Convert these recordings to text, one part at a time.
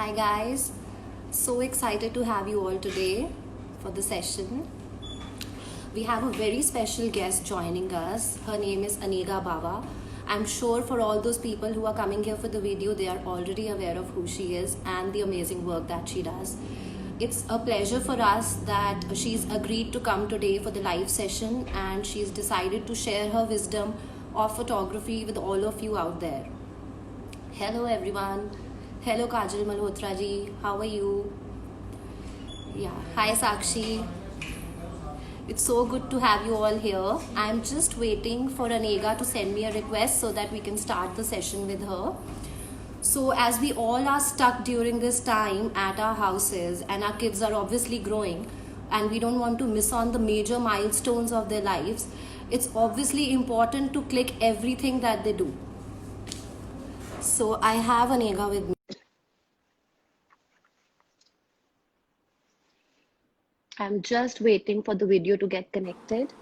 Hi guys, so excited to have you all today for the session. We have a very special guest joining us. Her name is Aniga Baba. I'm sure for all those people who are coming here for the video, they are already aware of who she is and the amazing work that she does. It's a pleasure for us that she's agreed to come today for the live session and she's decided to share her wisdom of photography with all of you out there. Hello everyone. Hello Kajal Malhotra ji. How are you? Yeah. Hi Sakshi. It's so good to have you all here. I'm just waiting for Anega to send me a request so that we can start the session with her. So as we all are stuck during this time at our houses and our kids are obviously growing and we don't want to miss on the major milestones of their lives, it's obviously important to click everything that they do. So I have Anega with me. I'm just waiting for the video to get connected.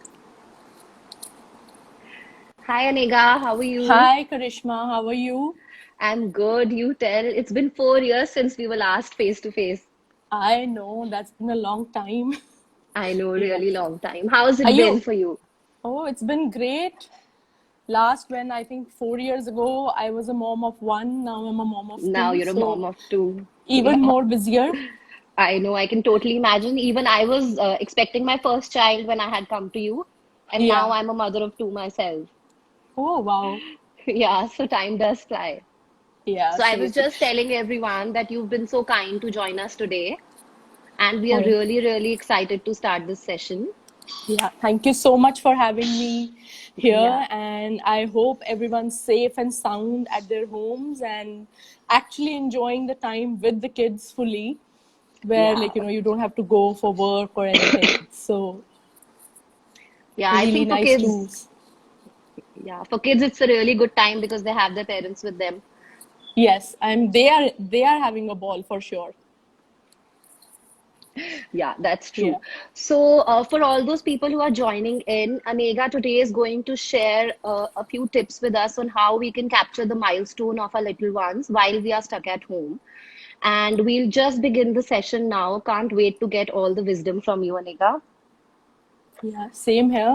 Hi Anega, how are you? Hi, Karishma. How are you? I'm good, you tell. It's been 4 years since we were last face to face. I know that's been a long time. I know, Yeah. really long time. How's Are it been you? for you? Oh, it's been great. Last when I think 4 years ago, I was a mom of one. Now I'm a mom of Now two. you're a So mom of two. even more busier. I know, I can totally imagine. Even I was expecting my first child when I had come to you, and now Yeah. I'm a mother of two myself. Oh, wow. Yeah, so time does fly. Yeah, So I was seriously. just telling everyone that you've been so kind to join us today, and we are Oh, really, really excited to start this session. yeah. Thank you so much for having me Yeah, here. And I hope everyone's safe and sound at their homes and actually enjoying the time with the kids fully, where, yeah, like, you don't have to go for work or anything. So yeah. I really think for nice kids, to, yeah, for kids, it's a really good time because they have their parents with them. yes, they are having a ball for sure. Yeah, that's Yeah. true. So, for all those people who are joining in, Anega today is going to share a few tips with us on how we can capture the milestone of our little ones while we are stuck at home. And we'll just begin the session now. Can't wait to get all the wisdom from you, Anega. Yeah, same here.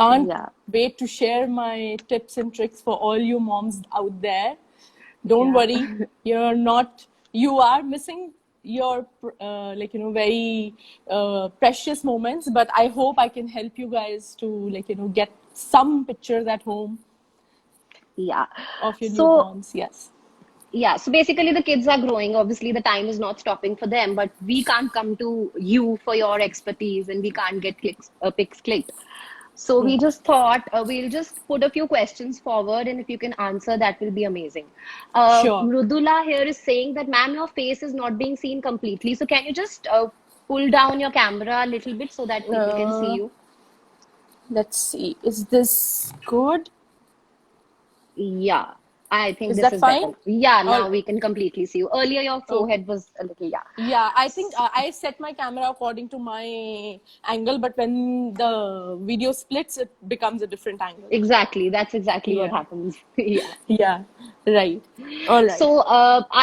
Can't Yeah, wait to share my tips and tricks for all you moms out there. Don't yeah. worry, you're not, you are missing your, very precious moments, but I hope I can help you guys to, get some pictures at home Yeah. of your So, newborns. Yes. yeah, so basically the kids are growing. Obviously, the time is not stopping for them, but we can't come to you for your expertise and we can't get pics clicked. So we Yeah. just thought we'll just put a few questions forward, and if you can answer, that will be amazing. Sure. Mrudula here is saying that, ma'am, your face is not being seen completely. So can you just pull down your camera a little bit so that people can see Uh, you? let's see. Is this good? Yeah, I think Is this that is fine? better. Yeah, All now right. we can completely see you. Earlier, your Okay. forehead was a little, yeah. Yeah, I think I set my camera according to my angle, but when the video splits, it becomes a different angle. Exactly. That's exactly what Yeah. happens. Yeah. Yeah. Right. All right. So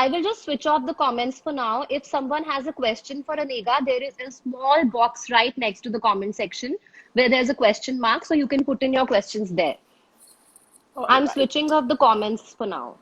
I will just switch off the comments for now. If someone has a question for Anega, there is a small box right next to the comment section where there's a question mark, so you can put in your questions there. All I'm right. switching off the comments for now.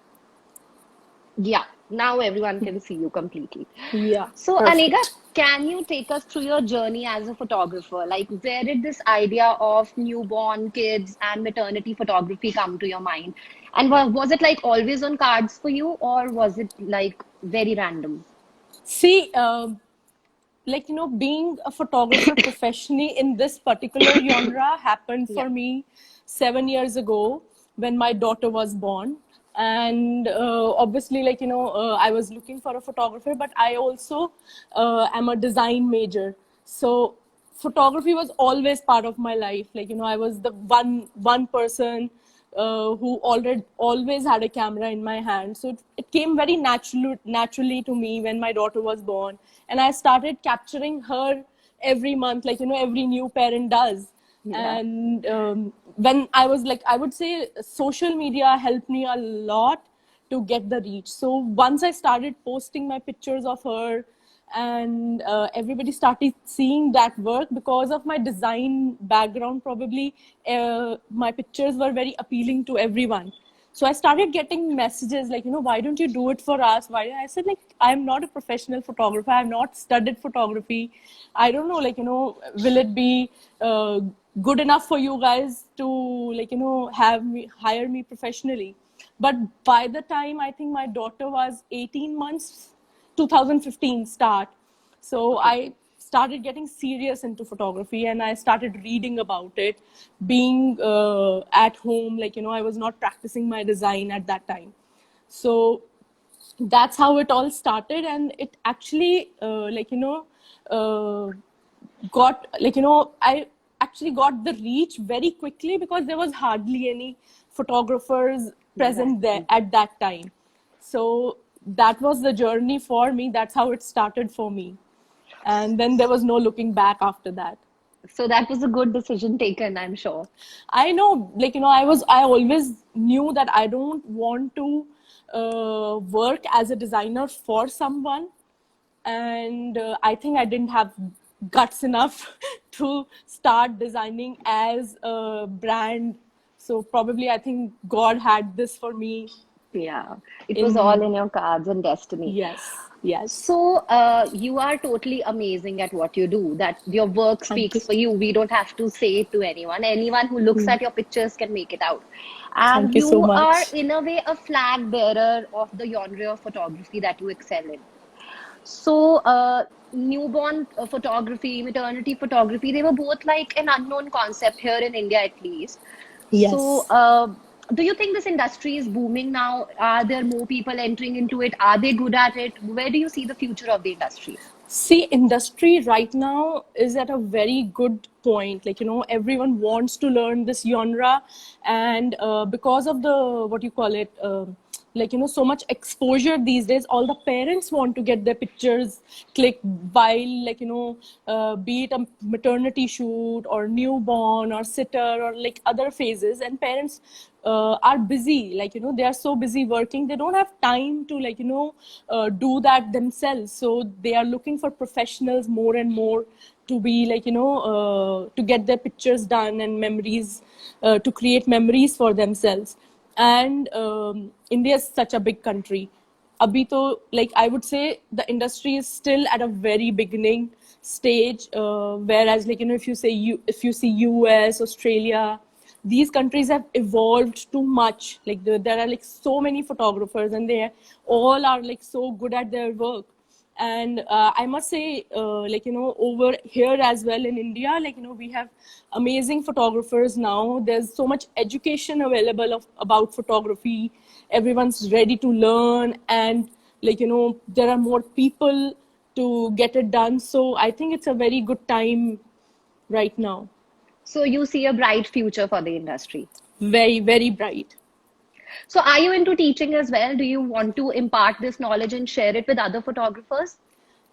Yeah, now everyone can see you completely. Yeah. So, Anega, Perfect. can you take us through your journey as a photographer? Like, where did this idea of newborn kids and maternity photography come to your mind? And was it like always on cards for you, or was it like very random? See, being a photographer professionally in this particular genre happened Yeah. for me 7 years ago when my daughter was born. And obviously, I was looking for a photographer, but I also am a design major. So photography was always part of my life. I was the one person who already always had a camera in my hand. So it came very naturally to me when my daughter was born, and I started capturing her every month, every new parent does. Yeah. And when I was like, I would say social media helped me a lot to get the reach. So once I started posting my pictures of her, and everybody started seeing that work because of my design background, probably my pictures were very appealing to everyone. So I started getting messages like, why don't you do it for us? Why? I said, like, I'm not a professional photographer. I've not studied photography. I don't know, like, will it be good enough for you guys to, like, have me, hire me professionally? But by the time I think my daughter was 18 months, 2015 start. So I started getting serious into photography, and I started reading about it, being at home, like, I was not practicing my design at that time. So that's how it all started. And it actually uh, got, like, I actually got the reach very quickly because there was hardly any photographers present there at that time. So that was the journey for me. That's how it started for me. And then there was no looking back after that. So that was a good decision taken, I'm sure. I know, like, I always knew that I don't want to work as a designer for someone. And I think I didn't have guts enough to start designing as a brand. So probably I think God had this for me. Yeah, it was all In in your cards and destiny. Yes, yes. So, you are totally amazing at what you do. That your work Thank speaks you. for you. We don't have to say it to anyone. Anyone who looks at your pictures can make it out. And Thank you so you are, much. in a way, a flag bearer of the genre of photography that you excel in. So, newborn photography, maternity photography, they were both like an unknown concept here in India, at least. So, Yes. do you think this industry is booming now? Are there more people entering into it? Are they good at it? Where do you see the future of the industry? See, industry right now is at a very good point. Like, everyone wants to learn this genre, and because of the, what you call it, like, so much exposure these days, all the parents want to get their pictures clicked while, like, be it a maternity shoot or newborn or sitter or like other phases. And parents are busy, like, they are so busy working, they don't have time to, like, do that themselves. So they are looking for professionals more and more to be, like, to get their pictures done and memories, to create memories for themselves. And India is such a big country. Abhi to, like, I would say the industry is still at a very beginning stage, whereas, like, if you see US, Australia, these countries have evolved too much. Like, there are like so many photographers, and they all are like so good at their work. And I must say, like, over here as well in India, like, we have amazing photographers now. There's so much education available about photography. Everyone's ready to learn, and, like, there are more people to get it done. So I think it's a very good time right now. So, you see a bright future for the industry. Very, very bright. So, are you into teaching as well? Do you want to impart this knowledge and share it with other photographers?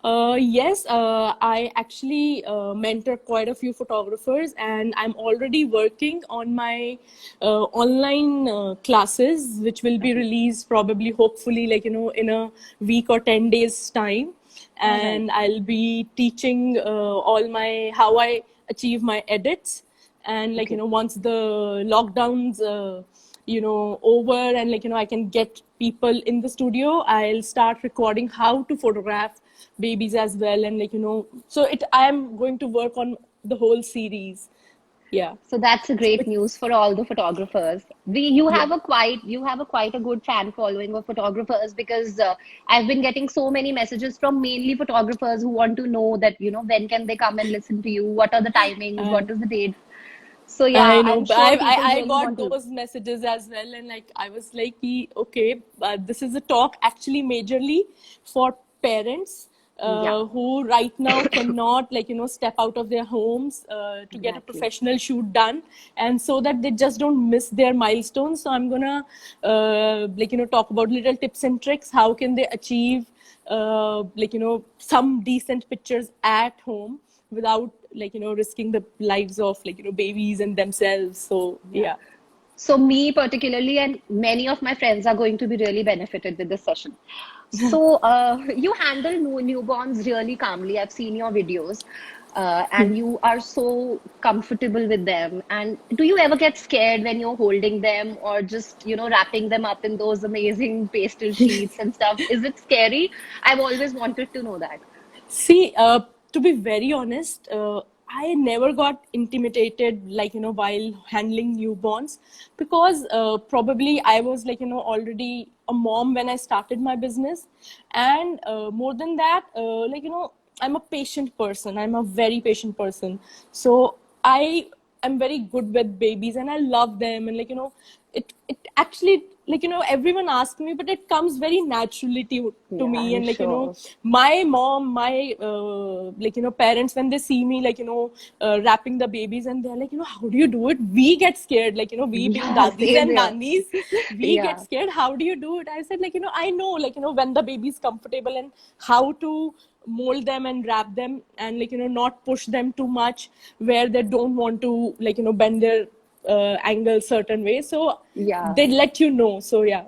Yes, I actually mentor quite a few photographers, and I'm already working on my online classes, which will be Okay. released probably, hopefully, like, in a week or 10 days time. All right. And I'll be teaching all my, how I achieve my edits. And, like, Okay. once the lockdowns, over, and, like, I can get people in the studio, I'll start recording how to photograph babies as well. And, like, so I'm going to work on the whole series. Yeah. So that's a So great news for all the photographers. You yeah. have a quite a good fan following of photographers, because I've been getting so many messages from mainly photographers who want to know that, when can they come and listen to you? What are the timings? Uh, What is the date? So yeah, I know, I'm but sure people I really got want to. those messages as well, and, like, I was like, okay, this is a talk actually majorly for parents Yeah, who right now cannot, like, step out of their homes to get a exactly. professional shoot done, and so that they just don't miss their milestones. So I'm gonna like, talk about little tips and tricks. How can they achieve like, some decent pictures at home without, like, risking the lives of, like, babies and themselves. So Yeah. yeah. So me particularly, and many of my friends are going to be really benefited with this session. So you handle newborns really calmly. I've seen your videos, and you are so comfortable with them. And do you ever get scared when you're holding them or just, wrapping them up in those amazing pastel sheets and stuff? Is it scary? I've always wanted to know that. See, to be very honest, I never got intimidated, while handling newborns, because probably I was already a mom when I started my business. And more than that, I'm a patient person. I'm a very patient person. So I'm very good with babies and I love them. And it actually, everyone asks me, but it comes very naturally to Yeah, me. I'm And sure. my mom, my parents, when they see me wrapping the babies, and they're like, how do you do it? We get scared, we being Yeah, dadis same and here. nannies, we get Yeah. scared. How do you do it? I said, I know, when the baby's comfortable, and how to mold them and wrap them, and not push them too much where they don't want to bend their angle certain way. So Yeah. they let you know. So yeah,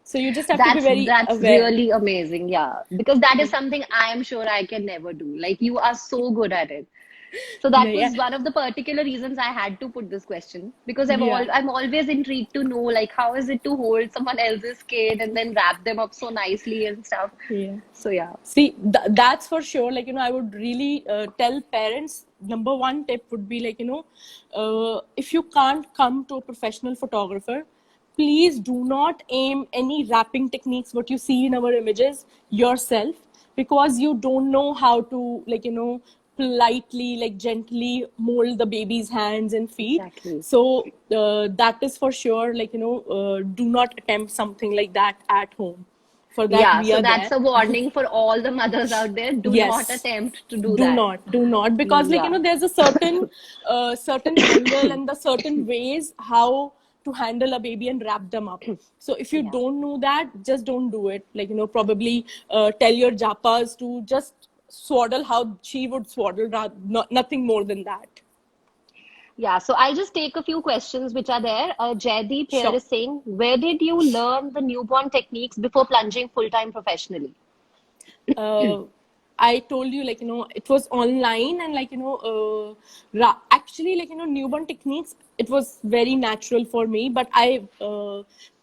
so you just have to be very That's aware. really amazing. Yeah. Because that is something I am sure I can never do. Like you are so good at it. So that Yeah, was one of the particular reasons I had to put this question because yeah, I'm always intrigued to know like how is it to hold someone else's kid and then wrap them up so nicely and stuff. yeah. So yeah. See, that's for sure. I would really tell parents, number one tip would be if you can't come to a professional photographer, please do not aim any wrapping techniques, what you see in our images, yourself, because you don't know how to, politely, gently mold the baby's hands and feet. Exactly. So that is for sure, do not attempt something like that at home. For that, Yeah, we so are that's there. a warning for all the mothers out there. Do not Yes, attempt to do do that. not, because Yeah. there's a certain angle and the certain ways how to handle a baby and wrap them up. So if you Yeah. don't know that, just don't do it. Probably tell your japas to just swaddle how she would swaddle, nothing more than that. Yeah, so I'll just take a few questions which are there. Jaideep here Sure. is saying, where did you learn the newborn techniques before plunging full-time professionally? uh, I told you, it was online, and actually, newborn techniques, it was very natural for me, but I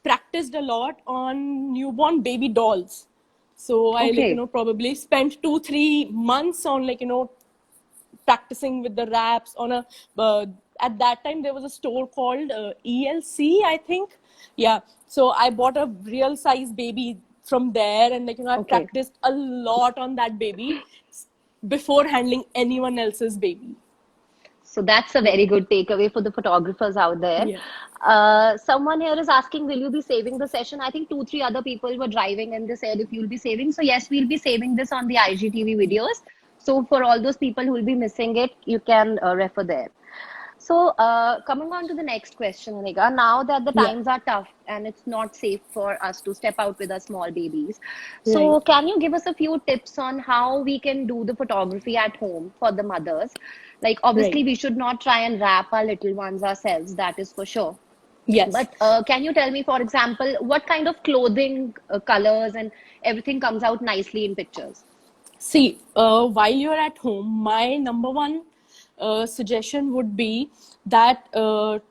practiced a lot on newborn baby dolls. So I, Okay, probably spent 2-3 months on, practicing with the wraps on a, at that time there was a store called ELC, I think. Yeah, so I bought a real size baby from there, and I okay. practiced a lot on that baby before handling anyone else's baby. So that's a Yeah, very good takeaway for the photographers out there. yeah, Someone here is asking, will you be saving the session? I think two, three other people were driving and they said if you'll be saving. So yes, we'll be saving this on the IGTV videos. So for all those people who will be missing it, you can refer there. So, coming on to the next question, Anika, now that the yeah. times are tough and it's not safe for us to step out with our small babies, Right, so can you give us a few tips on how we can do the photography at home for the mothers? Like, right. obviously, we should not try and wrap our little ones ourselves, that is for sure. Yes. But can you tell me, for example, what kind of clothing, colors, and everything comes out nicely in pictures? See, while you're at home, my number one suggestion would be that for,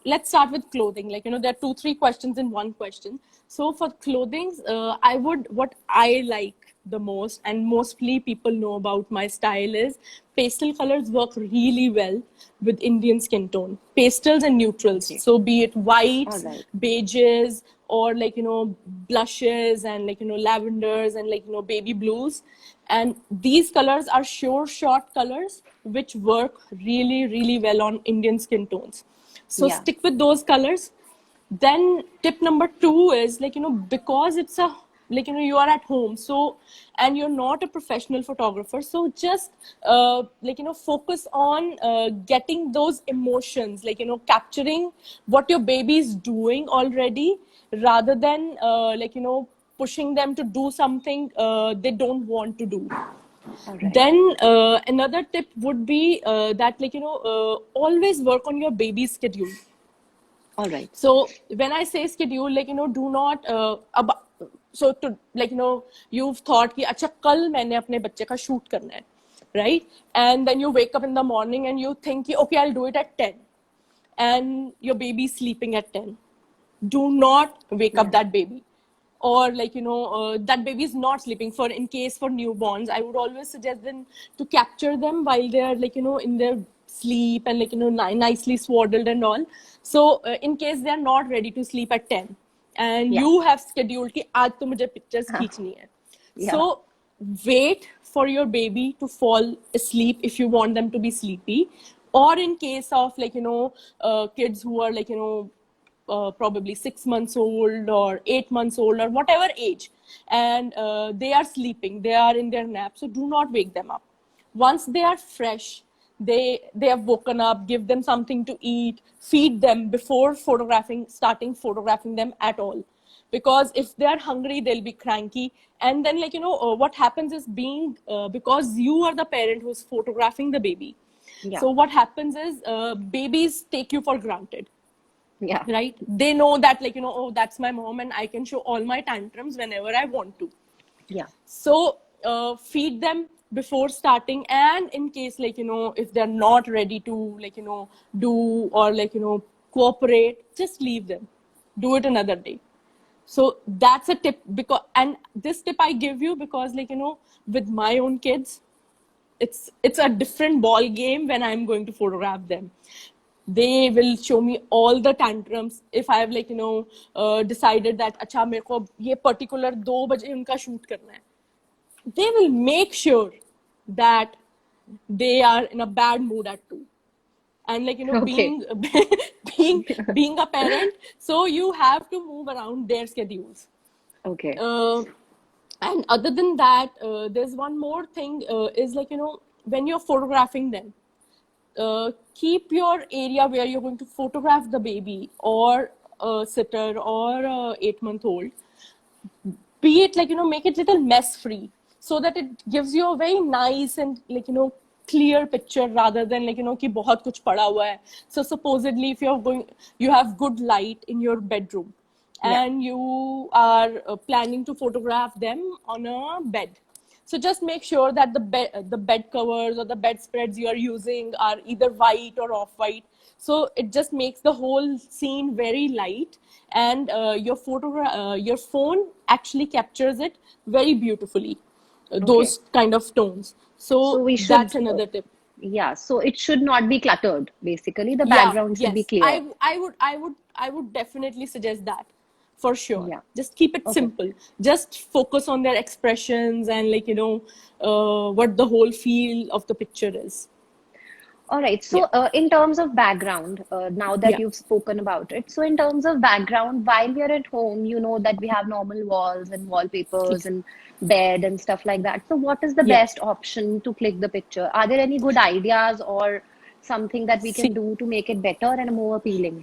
let's start with clothing. There are 2-3 questions in one question. So for clothing, I would, what I like the most, and mostly people know about my style, is pastel colors work really well with Indian skin tone. Pastels and neutrals. Okay. So be it All whites, right. beiges, or blushes, and lavenders, and baby blues. And these colors are sure shot colors which work really, really well on Indian skin tones. So Yeah. stick with those colors. Then tip number two is, because it's a, you are at home, so, and you're not a professional photographer, so just focus on getting those emotions, capturing what your baby is doing already, rather than pushing them to do something they don't want to do. All right. Then another tip would be that always work on your baby's schedule. All right. So when I say schedule, like, do not, so to, like, you've thought कि अच्छा कल मैंने अपने बच्चे का shoot करना है, right? And then you wake up in the morning and you think कि okay, I'll do it at 10, and your baby's sleeping at 10. Do not wake up that baby. Or like, that baby is not sleeping. For in case for newborns, I would always suggest them to capture them while they are, like, in their sleep, and like, nicely swaddled and all. So in case they are not ready to sleep at 10, and Yeah. you have scheduled कि आज तो मुझे pictures खींचनी है, Yeah. so wait for your baby to fall asleep if you want them to be sleepy. Or in case of, like, kids who are, like, probably 6 months old or 8 months old or whatever age, and they are sleeping, they are in their nap, so do not wake them up. Once they are fresh, they have woken up, give them something to eat, feed them before starting photographing them at all. Because if they are hungry, they'll be cranky. And then, like, what happens is, because you are the parent who's photographing the baby, Yeah. so what happens is, babies take you for granted. Yeah. Right? They know that, like, oh, that's my mom, and I can show all my tantrums whenever I want to. Yeah. So feed them before starting. And in case, like, if they're not ready to, like, do, or like, cooperate, just leave them. Do it another day. So that's a tip. And this tip I give you because, like, with my own kids, it's a different ball game when I'm going to photograph them. They will show me all the tantrums. If I have, like, decided that अच्छा मेरे को ये particular 2 बजे उनका shoot करना है, they will make sure that they are in a bad mood at 2. And, like, Okay. being a parent, so you have to move around their schedules. Okay. And other than that, there's one more thing, is, like, when you're photographing them, keep your area where you're going to photograph the baby or a sitter or a 8-month-old, be it, like, make it little mess free, so that it gives you a very nice and, like, clear picture, rather than, like, कि बहुत कुछ पड़ा हुआ है. So supposedly, if you have good light in your bedroom, and you are planning to photograph them on a bed. So just make sure that the bed covers or the bedspreads you are using are either white or off-white. So it just makes the whole scene very light, and your phone actually captures it very beautifully. Those kind of tones. So So we that's should, another tip. yeah. So it should not be cluttered. Basically, the Yeah, background should be yes. clear. I would definitely suggest that, for sure. Yeah. Just keep it Okay. simple. Just focus on their expressions and, like, what the whole feel of the picture is. All right. So, in terms of background, now that Yeah. you've spoken about it, so in terms of background, while we are at home, you know that we have normal walls and wallpapers and bed and stuff like that. So, what is the Yeah. best option to click the picture? Are there any good ideas or something that we See, can do to make it better and more appealing?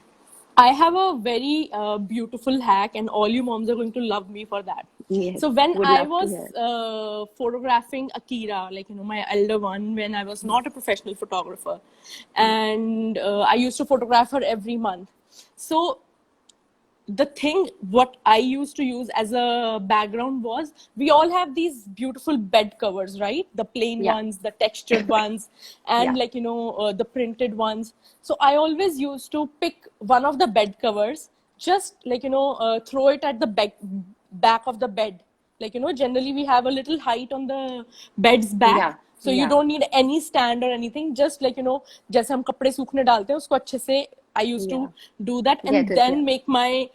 I have a very beautiful hack, and all you moms are going to love me for that. Yes, So when would I love to was hear. photographing Akira, like, my elder one, when I was not a professional photographer, and I used to photograph her every month. So what I used to use as a background was, we all have these beautiful bed covers, right? The plain Yeah, ones, the textured ones, and, yeah, like, the printed ones. So I always used to pick one of the bed covers, just, like, throw it at the back of the bed. Like, generally we have a little height on the bed's back, yeah, so you yeah. don't need any stand or anything. Just, like, जैसे हम कपड़े सूखने डालते हैं, उसको अच्छे से I used to Yeah. do that, Get and it, yeah. then make my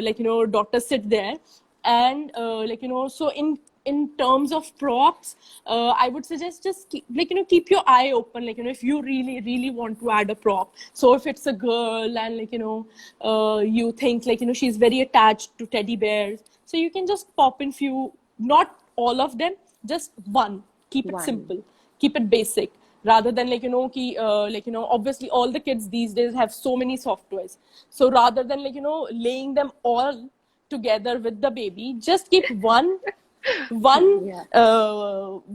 like, daughter sit there. And like, so in terms of props, I would suggest just keep your eye open, like, if you really want to add a prop. So if it's a girl, and, like, you think, like, she's very attached to teddy bears, so you can just pop in few, not all of them, just one. Keep it One. simple, keep it basic, rather than, like, like, obviously all the kids these days have so many soft toys. So rather than, like, laying them all together with the baby, just keep one one Yeah.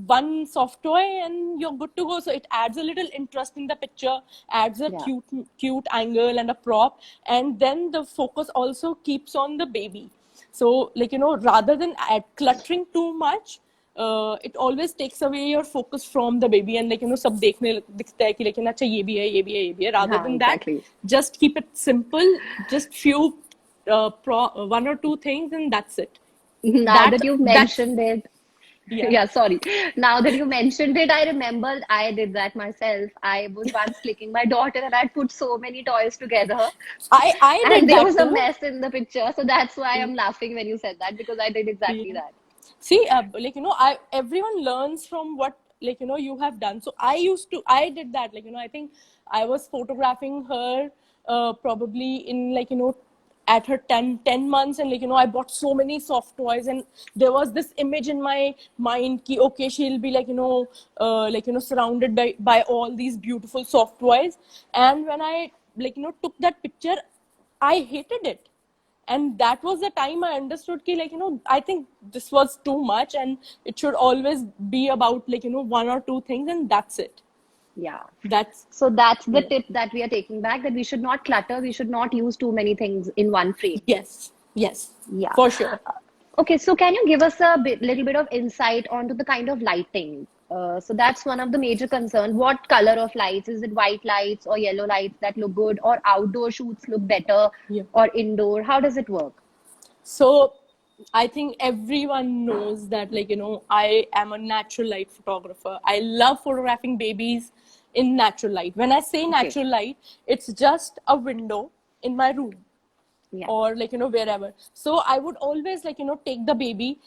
one soft toy and you're good to go. So it adds a little interest in the picture, adds a Yeah. cute angle and a prop, and then the focus also keeps on the baby. So like rather than cluttering too much, it always takes away your focus from the baby, and सब देखने दिखता है कि लेकिन अच्छा ये भी है, ये भी है, ये भी है. Rather Yeah, than that, exactly. just keep it simple, just few one or two things, and that's it. Now that that you've that's mentioned it, yeah. yeah, sorry. Now that you mentioned it, I remember I did that myself. I was once clicking my daughter and I'd put so many toys together I and did there that was a too. mess in the picture. So that's why I'm laughing when you said that because I did exactly Yeah. that. See, I everyone learns from what you have done. So I did that. I think I was photographing her probably in at her 10 months, and I bought so many soft toys, and there was this image in my mind ki okay, she'll be surrounded by all these beautiful soft toys. And when I took that picture, I hated it. And that was the time I understood ki I think this was too much, and it should always be about one or two things, and that's it. Yeah. That's So that's the yeah. tip that we are taking back that we should not clutter. We should not use too many things in one frame. Yes, Yeah. for sure. Okay, so can you give us a little bit of insight onto the kind of lighting? So that's one of the major concerns. What color of lights? Is it white lights or yellow lights that look good, or outdoor shoots look better, Yeah. or indoor? How does it work? So I think everyone knows that I am a natural light photographer. I love photographing babies in natural light. When I say Okay, natural light, it's just a window in my room, yeah, or wherever. So I would always take the baby,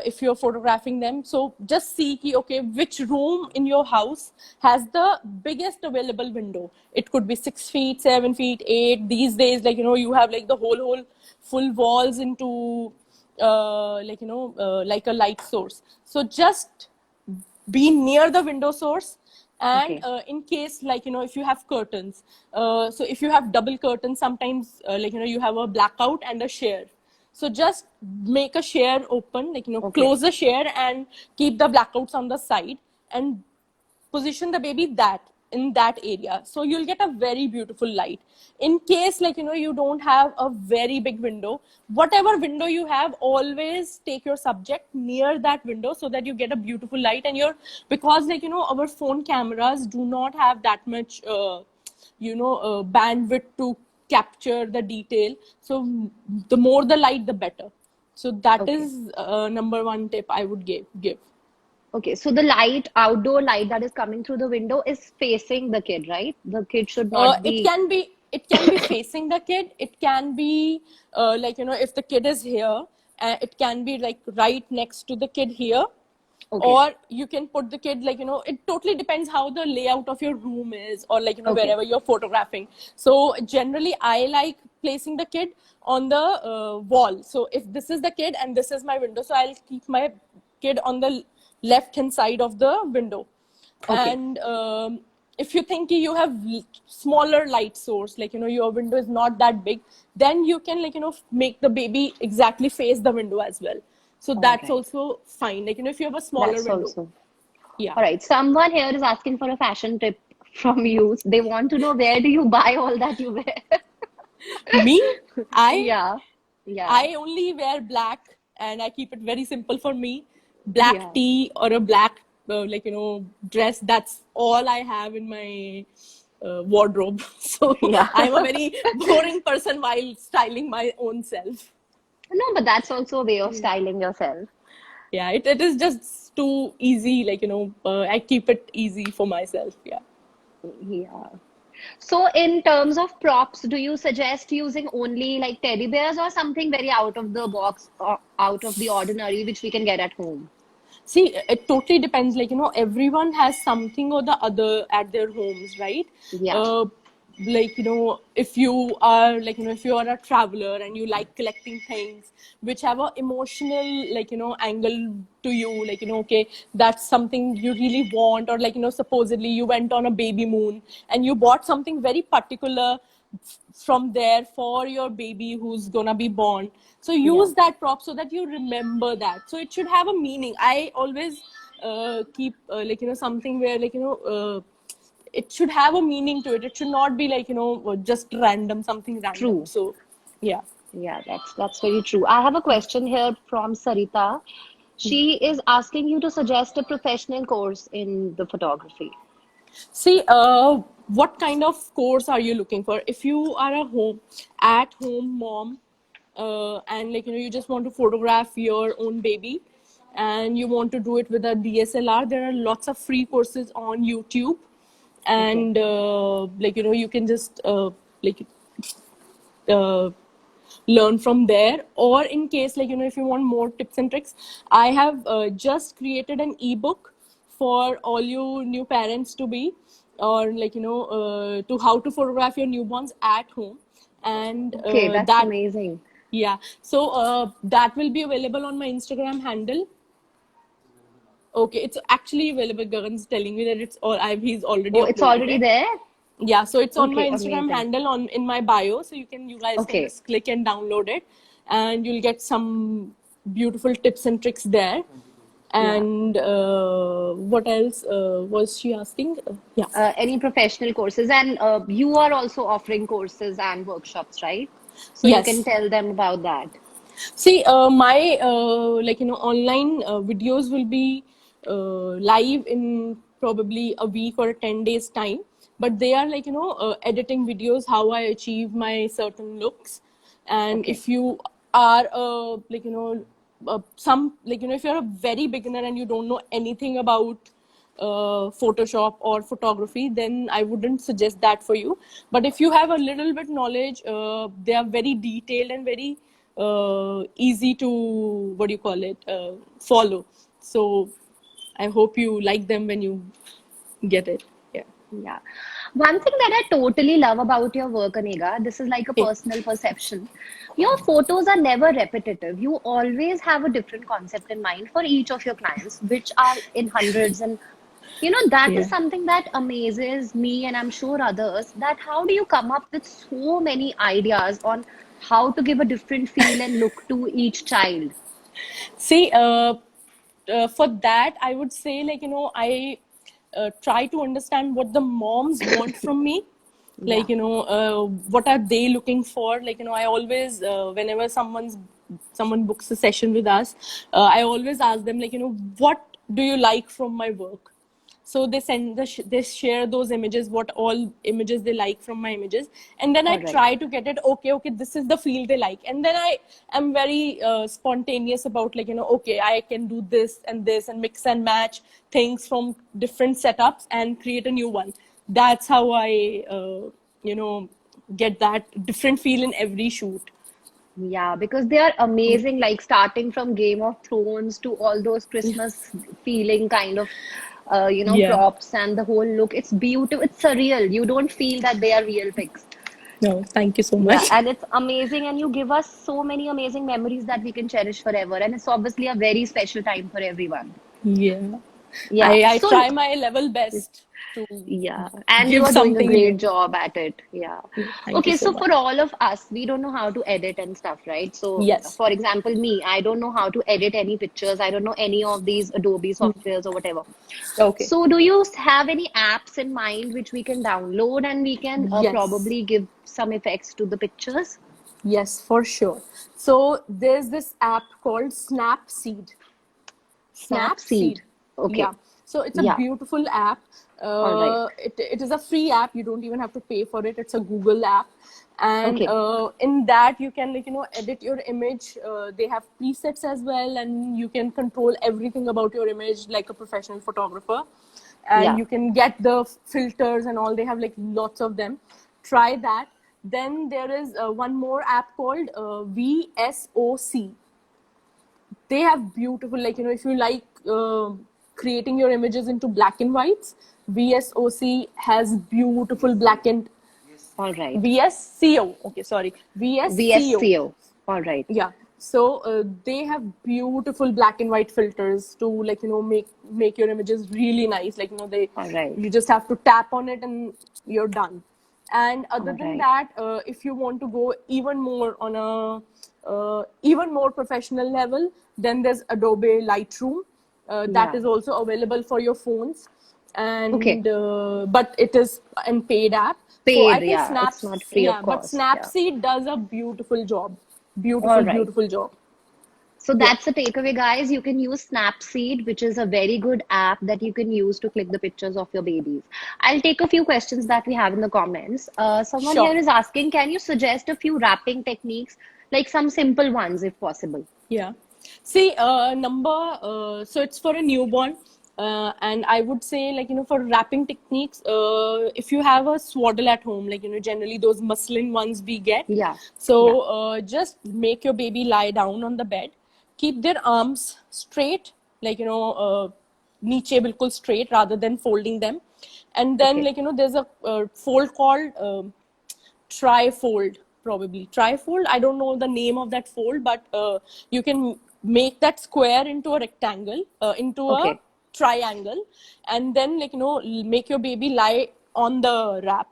if you're photographing them. So just see ki, okay, which room in your house has the biggest available window. It could be 6 feet, 7 feet, 8. These days you have the whole full walls into like a light source. So just be near the window source. And okay, in case if you have curtains, so if you have double curtains, sometimes you have a blackout and a share. So just make a share open, okay, close the share and keep the blackouts on the side, and position the baby that in that area, so you'll get a very beautiful light. In case you don't have a very big window, whatever window you have, always take your subject near that window so that you get a beautiful light. And because our phone cameras do not have that much bandwidth to capture the detail, so the more the light the better. So that okay, is number one tip I would give. okay. So the light, outdoor light that is coming through the window is facing the kid, right? The kid should not It be. can be, facing the kid. It can be if the kid is here, it can be right next to the kid here, Okay, or you can put the kid it totally depends how the layout of your room is, or okay, wherever you're photographing. So generally I like placing the kid on the wall. So if this is the kid and this is my window, so I'll keep my kid on the left hand side of the window. okay. And if you think you have smaller light source, your window is not that big, then you can make the baby exactly face the window as well. So All that's right. also fine, if you have a smaller That's window. also. Yeah. All right. Someone here is asking for a fashion tip from you. They want to know where do you buy all that you wear? Me, i Yeah. Yeah. I only wear black, and I keep it very simple for me. Black Yeah. tee or a black dress. That's all I have in my wardrobe. So Yeah. I'm a very boring person while styling my own self. No, but that's also a way of styling yourself. Yeah, it is just too easy. I keep it easy for myself. Yeah. Yeah. So, in terms of props, do you suggest using only like teddy bears or something very out of the box or out of the ordinary, which we can get at home? See, it totally depends. Everyone has something or the other at their homes, right? Yeah. Uh, if you are if you are a traveler and you like collecting things which have a emotional angle to you, okay, that's something you really want, or supposedly you went on a baby moon and you bought something very particular, from there for your baby who's gonna be born. So use that prop so that you remember that. So it should have a meaning. I always keep like, you know, something where, like, you know, it should have a meaning to it. It should not be like, you know, just random, something random. True. So yeah. Yeah, that's very true. I have a question here from Sarita. She is asking you to suggest a professional course in the photography. See, what kind of course are you looking for? If you are at home mom, and, like, you know, you just want to photograph your own baby, and you want to do it with a DSLR, there are lots of free courses on YouTube, Okay. and like, you know, you can just like uh, learn from there. Or in case, like, you know, if you want more tips and tricks, I have just created an ebook for all you new parents to be, or, like, you know, to how to photograph your newborns at home. And Okay, that's that amazing. yeah, so that will be available on my Instagram handle. Okay, it's actually available. Gagan's telling me that it's all he's already Oh, it's uploaded already it. there? Yeah, so it's on my Okay, Instagram amazing. handle on in my bio, so you guys can Okay. just click and download it, and you'll get some beautiful tips and tricks there. Yeah. And what else was she asking? Yeah. Any professional courses, and you are also offering courses and workshops, right? So you can Yes. tell them about that. See, my like, you know, online videos will be live in probably a week or 10 days time, but they are, like, you know, editing videos how I achieve my certain looks. And Okay. if you are like, you know, some, like, you know, if you're a very beginner and you don't know anything about Photoshop or photography, then I wouldn't suggest that for you. But if you have a little bit knowledge, they are very detailed and very easy to, what do you call it, follow. So I hope you like them when you get it. Yeah. Yeah. One thing that I totally love about your work, Aniga, this is like a Okay. personal perception. Your photos are never repetitive. You always have a different concept in mind for each of your clients, which are in hundreds. And you know, that is Yeah. something that amazes me, and I'm sure others, that how do you come up with so many ideas on how to give a different feel and look to each child? See, for that, I would say, like, you know, I try to understand what the moms want from me. Yeah, Like, you know, what are they looking for? Like, you know, I always, whenever someone books a session with us, I always ask them, like, you know, what do you like from my work? So they they share those images, what all images they like from my images, and then I all right. try to get it, okay, this is the feel they like. And then I am very spontaneous about, like, you know, okay, I can do this and this and mix and match things from different setups and create a new one. That's how I you know, get that different feel in every shoot. Yeah, because they are amazing, like starting from Game of Thrones to all those Christmas feeling kind of, Yeah. props and the whole look. It's beautiful. It's surreal. You don't feel that they are real pics. No, thank you so Yeah, much. and it's amazing, and you give us so many amazing memories that we can cherish forever. And it's obviously a very special time for everyone. Yeah, Yeah. I So, try my level best to yeah, and you give are doing a something great new. job at it. Yeah. Thank you Okay, so so much. for all of us, we don't know how to edit and stuff, right? So, Yes. for example, me, I don't know how to edit any pictures. I don't know any of these Adobe softwares or whatever. Okay. So, do you have any apps in mind which we can download and we can Yes. probably give some effects to the pictures? Yes, for sure. So there's this app called Snapseed. Snapseed. Snapseed. Okay. Yeah. So it's a Yeah. beautiful app. All right. It is a free app. You don't even have to pay for it. It's a Google app. And Okay. in that you can, like, you know, edit your image. They have presets as well, and you can control everything about your image like a professional photographer. And Yeah. you can get the filters and all. They have like lots of them. Try that. Then there is one more app called VSOC. They have beautiful, like, you know, if you like creating your images into black and whites, VSOC has beautiful black and All right. VSCO. Okay, sorry, VSCO. VSCO. All right. Yeah. So they have beautiful black and white filters to, like, you know, make your images really nice. Like, you know, they All right. you just have to tap on it and you're done. And other All than right. that, if you want to go even more on a even more professional level, then there's Adobe Lightroom. That Yeah. is also available for your phones, Okay. and but it is an paid app. So I Paid, think yeah. It's not free of But cost. Yeah. Snapseed does a beautiful job, All beautiful, right. beautiful job. So Yeah, that's the takeaway, guys. You can use Snapseed, which is a very good app that you can use to click the pictures of your babies. I'll take a few questions that we have in the comments. Someone sure. here is asking, can you suggest a few wrapping techniques, like some simple ones if possible? Yeah. See, so it's for a newborn. And I would say, for wrapping techniques, if you have a swaddle at home, generally those muslin ones we get. Yeah. Yeah. So just make your baby lie down on the bed, keep their arms straight, niche bilkul straight rather than folding them. And then, Okay. there's a fold called trifold, probably trifold. I don't know the name of that fold, but you can make that square into a rectangle, into a Okay. triangle, and then make your baby lie on the wrap,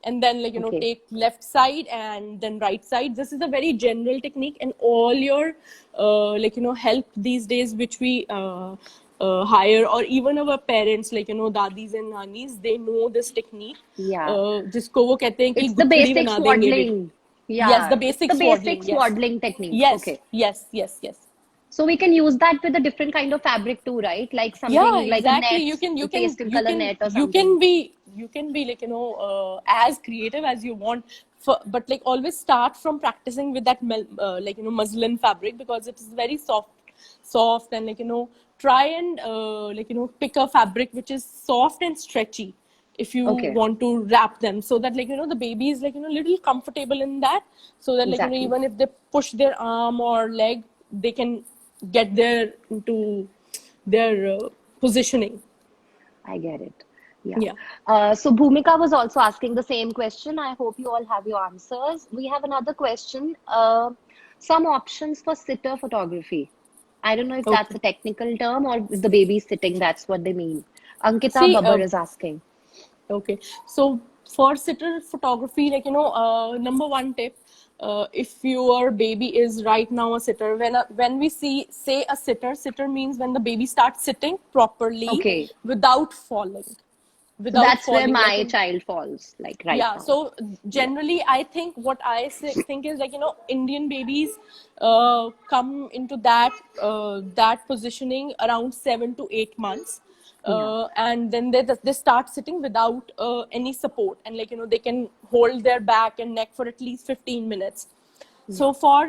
and then Okay. take left side and then right side. This is a very general technique, and all your help these days which we hire, or even our parents, dadis and nanis, they know this technique. Yeah. जिसको वो कहते हैं कि It's the गुठड़ी basic बना देंगे बेटी. swaddling. Yes, the Yeah. It's basic the basic swaddling. Yes, swaddling technique. yes, Okay. yes, yes, yes. So we can use that with a different kind of fabric too, right? Like Yeah, something like a exactly. net, a pastel color net or You something. can be as creative as you want. But always start from practicing with that muslin fabric, because it is very soft, and try and pick a fabric which is soft and stretchy if you Okay, want to wrap them, so that the baby is little comfortable in that, so that exactly. even if they push their arm or leg, they can get there into their positioning. I get it. Yeah. Yeah. So Bhumika was also asking the same question. I hope you all have your answers. We have another question. Some options for sitter photography. I don't know if that's Okay. a technical term or if the baby's sitting, that's what they mean. Ankita See, Babbar is asking. okay. So for sitter photography, number one tip, if your baby is right now a sitter, when we say a sitter means when the baby starts sitting properly Okay. without falling, So without that's where falling, my child falls, like right yeah. now. So Yeah. generally, I think what think is Indian babies come into that positioning around 7 to 8 months, Yeah. and then they start sitting without any support, and they can hold their back and neck for at least 15 minutes. Yeah. So for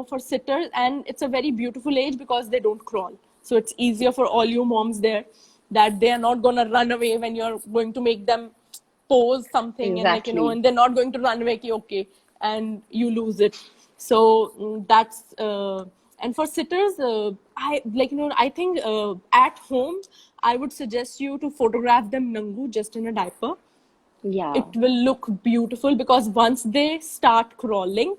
for sitters, and it's a very beautiful age because they don't crawl, so it's easier for all you moms there, that they are not going to run away when you're going to make them pose something, and Exactly. and they're not going to run away, okay, and you lose it. So that's and for sitters, I I think at home I would suggest you to photograph them nangu, just in a diaper. Yeah. It will look beautiful, because once they start crawling,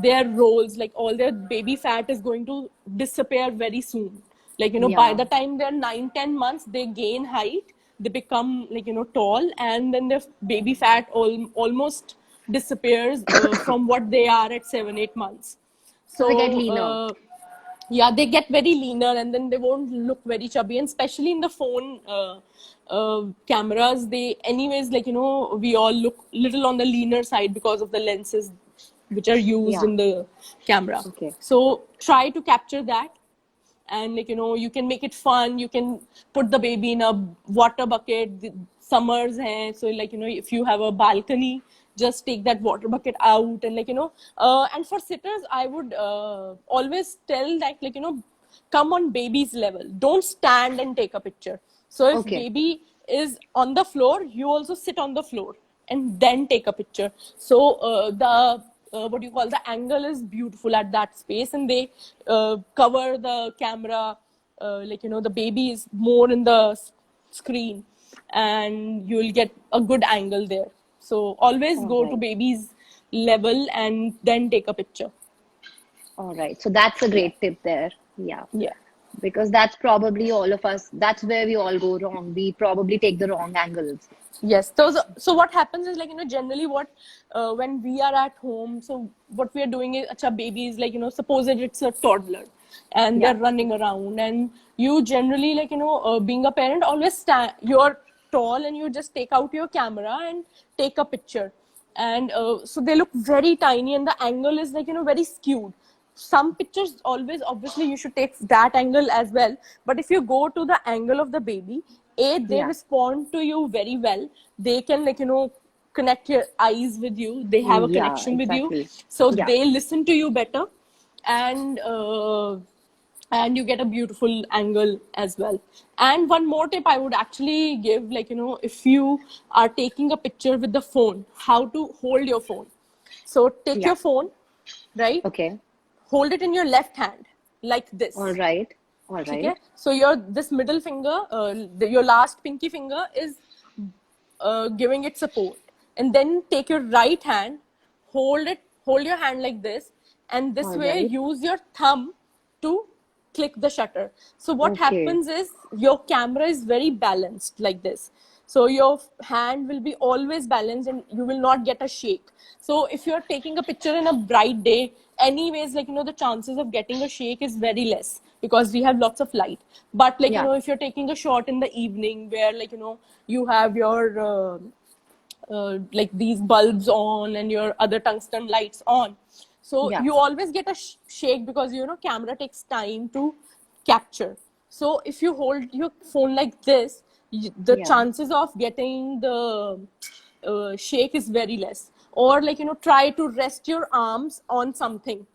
their rolls, all their baby fat is going to disappear very soon. By Yeah. the time they're 9-10 months, they gain height, they become tall, and then their baby fat almost disappears from what they are at 7-8 months. So they get So leaner. yeah, they get very leaner, and then they won't look very chubby, and especially in the phone cameras, they anyways, we all look little on the leaner side because of the lenses which are used Yeah. in the camera. Okay. So try to capture that, and you can make it fun. You can put the baby in a water bucket. The summers hai, so if you have a balcony, just take that water bucket out, and and for sitters, I would always tell that come on baby's level, don't stand and take a picture. So if Okay. baby is on the floor, you also sit on the floor and then take a picture. So the what do you call, the angle is beautiful at that space, and they cover the camera, the baby is more in the screen, and you'll get a good angle there. So always All go to right. baby's level and then take a picture. All right. So that's a Yeah, great tip there. Yeah. yeah. Because that's probably all of us. That's where we all go wrong. We probably take the wrong angles. Yes. So what happens is, like, generally what, when we are at home, so what we are doing is, acha, baby is, like, suppose that it's a toddler and Yeah. they're running around, and you generally, like, being a parent, always you're tall and you just take out your camera and take a picture. And so they look very tiny and the angle is, like, very skewed. Some pictures, always obviously you should take that angle as well, but if you go to the angle of the baby, they Yeah. respond to you very well. They can, like, connect your eyes with you, they have a Yeah, connection with you, exactly. so Yeah. they listen to you better. And and you get a beautiful angle as well. And one more tip I would actually give, like, if you are taking a picture with the phone, how to hold your phone. So take Yeah. your phone, right, Okay. hold it in your left hand like All this. right. All Okay, right. so your this middle finger, your last pinky finger is giving it support, and then take your right hand, hold your hand like this, and this All way right. use your thumb to click the shutter. So what Okay. happens is your camera is very balanced like this. So your hand will be always balanced and you will not get a shake. So if you're taking a picture in a bright day, anyways, like, the chances of getting a shake is very less because we have lots of light. But, like, Yeah. if you're taking a shot in the evening where, like, you have your like these bulbs on and your other tungsten lights on, so Yeah. you always get a shake because, camera takes time to capture. So if you hold your phone like this, the Yeah. chances of getting the shake is very less. Or, like, try to rest your arms on something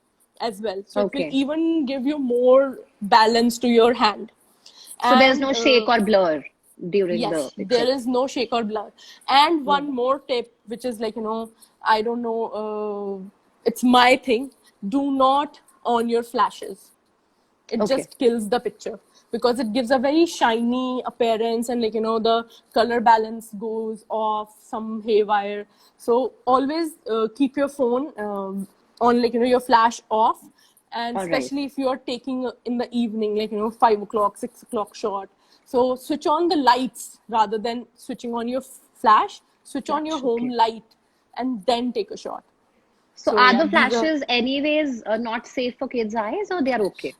as well, so it will Okay. even give you more balance to your hand. So there's And no shake or blur during the yes, there picture. is no shake or blur. And Yeah. one more tip, which is, like, I don't know, it's my thing. Do not on your flashes. It Okay. just kills the picture because it gives a very shiny appearance, and, like, the color balance goes off some haywire. So always keep your phone on, like, your flash off. And All right. especially if you are taking in the evening, like, 5 o'clock, 6 o'clock shot, so switch on the lights rather than switching on your flash. Switch on your Flash. home Okay. light and then take a shot. So So are yeah, the these are, flashes anyways not safe for kids' eyes or they are okay?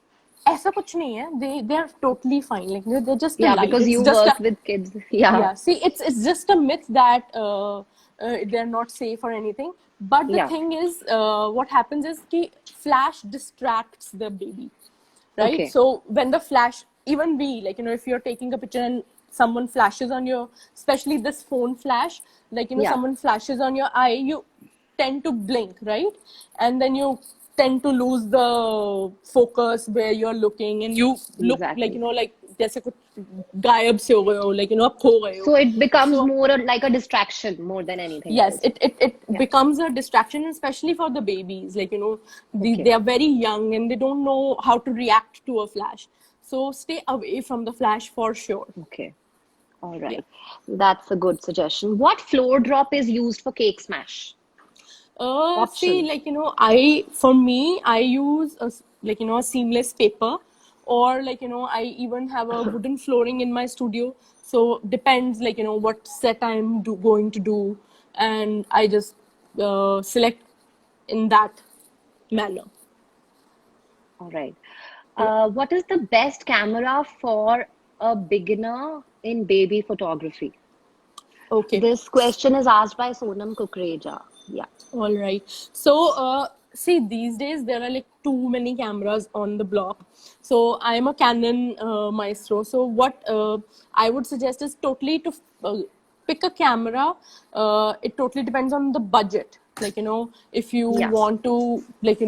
ऐसा कुछ नहीं है, they are totally fine, like they're just a Yeah, light, because it's you just a, work with kids. Yeah. yeah, see, it's just a myth that they're not safe or anything. But the Yeah. thing is, what happens is ki flash distracts the baby, right? Okay. So when the flash, even we, like, if you're taking a picture and someone flashes on your, especially this phone flash, like, Yeah. someone flashes on your eye, you tend to blink, right? And then you tend to lose the focus where you're looking, and you look like, Exactly. like जैसे कुछ गायब से हो गए हो, like, आप खो गए हो. So it becomes So more like a distraction more than anything yes, else. it Yeah. becomes a distraction, especially for the babies, like, Okay. they are very young and they don't know how to react to a flash. So stay away from the flash for sure. Okay. All Yeah. right. That's a good suggestion. What floor drop is used for cake smash? See, Options. like, for me, I use like, a seamless paper, or, like, I even have a wooden flooring in my studio. So depends, like, what set I'm going to do, and I just select in that manner. All right. Yeah. What is the best camera for a beginner in baby photography? Okay. This question is asked by Sonam Kukreja. Yeah. All right. So, see, these days there are, like, too many cameras on the block. So I'm a Canon maestro. So what I would suggest is totally to pick a camera. It totally depends on the budget. Like, if you Yeah. want to, like,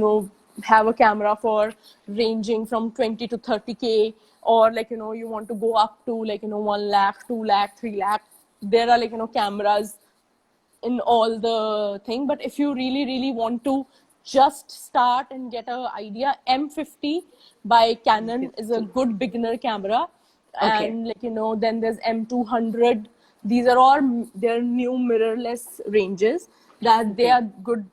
have a camera for ranging from 20 to 30K, or, like, you want to go up to, like, 1 lakh, 2 lakh, 3 lakh. There are, like, cameras in all the thing. But if you really really want to just start and get an idea, M50 by Canon is a 50. good beginner camera. Okay. And, like, then there's M200. These are all their new mirrorless ranges, that they Okay. are good